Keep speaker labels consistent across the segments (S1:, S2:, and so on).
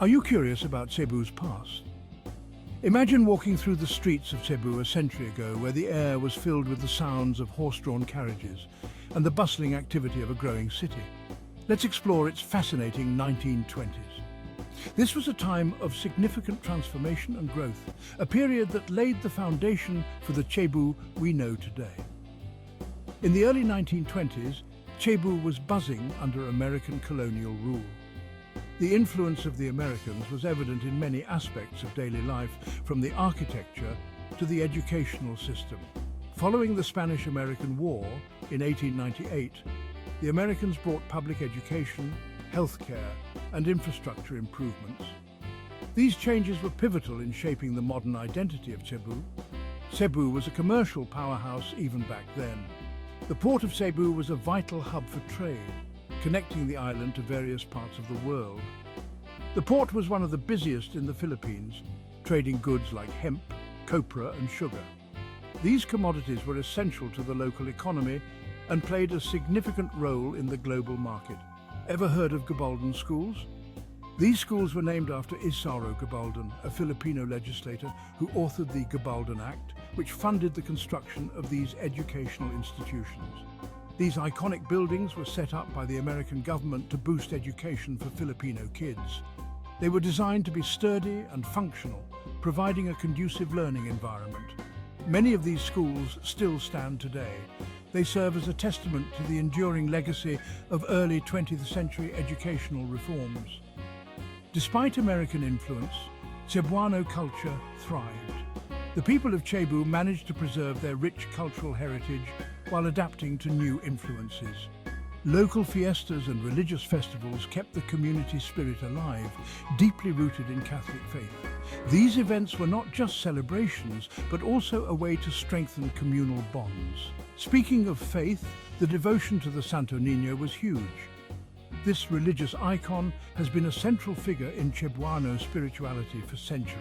S1: Are you curious about Cebu's past? Imagine walking through the streets of Cebu a century ago, where the air was filled with the sounds of horse-drawn carriages and the bustling activity of a growing city. Let's explore its fascinating 1920s. This was a time of significant transformation and growth, a period that laid the foundation for the Cebu we know today. In the early 1920s, Cebu was buzzing under American colonial rule. The influence of the Americans was evident in many aspects of daily life, from the architecture to the educational system. Following the Spanish-American War in 1898, the Americans brought public education, healthcare, and infrastructure improvements. These changes were pivotal in shaping the modern identity of Cebu. Cebu was a commercial powerhouse even back then. The port of Cebu was a vital hub for trade, connecting the island to various parts of the world. The port was one of the busiest in the Philippines, trading goods like hemp, copra, and sugar. These commodities were essential to the local economy and played a significant role in the global market. Ever heard of Gabaldon schools? These schools were named after Isaro Gabaldon, a Filipino legislator who authored the Gabaldon Act, which funded the construction of these educational institutions. These iconic buildings were set up by the American government to boost education for Filipino kids. They were designed to be sturdy and functional, providing a conducive learning environment. Many of these schools still stand today. They serve as a testament to the enduring legacy of early 20th century educational reforms. Despite American influence, Cebuano culture thrived. The people of Cebu managed to preserve their rich cultural heritage while adapting to new influences. Local fiestas and religious festivals kept the community spirit alive, deeply rooted in Catholic faith. These events were not just celebrations, but also a way to strengthen communal bonds. Speaking of faith, the devotion to the Santo Niño was huge. This religious icon has been a central figure in Cebuano spirituality for centuries.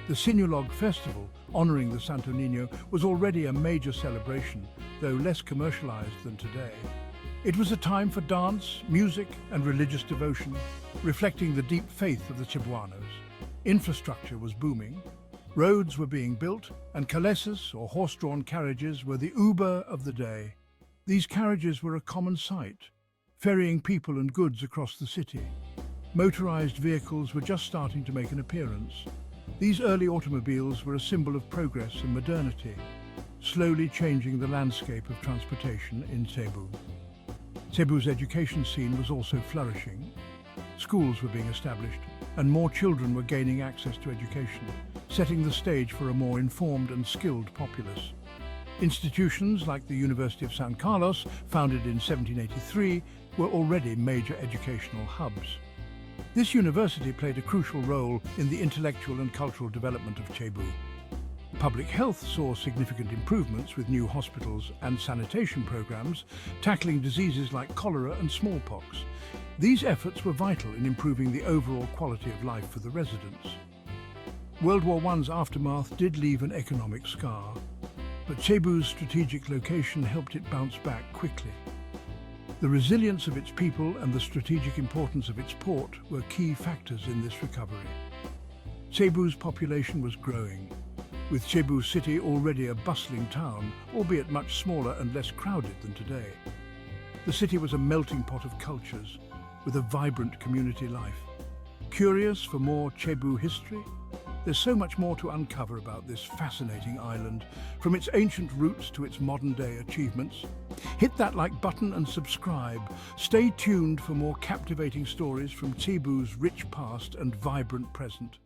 S1: The Sinulog festival, honoring the Santo Niño, was already a major celebration, though less commercialized than today. It was a time for dance, music, and religious devotion, reflecting the deep faith of the Cebuanos. Infrastructure was booming. Roads were being built, and calesas, or horse-drawn carriages, were the Uber of the day. These carriages were a common sight, ferrying people and goods across the city. Motorized vehicles were just starting to make an appearance. These early automobiles were a symbol of progress and modernity, slowly changing the landscape of transportation in Cebu. Cebu's education scene was also flourishing. Schools were being established, and more children were gaining access to education, setting the stage for a more informed and skilled populace. Institutions like the University of San Carlos, founded in 1783, were already major educational hubs. This university played a crucial role in the intellectual and cultural development of Cebu. Public health saw significant improvements with new hospitals and sanitation programs, tackling diseases like cholera and smallpox. These efforts were vital in improving the overall quality of life for the residents. World War I's aftermath did leave an economic scar, but Cebu's strategic location helped it bounce back quickly. The resilience of its people and the strategic importance of its port were key factors in this recovery. Cebu's population was growing, with Cebu City already a bustling town, albeit much smaller and less crowded than today. The city was a melting pot of cultures, with a vibrant community life. Curious for more Cebu history? There's so much more to uncover about this fascinating island, from its ancient roots to its modern-day achievements. Hit that like button and subscribe. Stay tuned for more captivating stories from Cebu's rich past and vibrant present.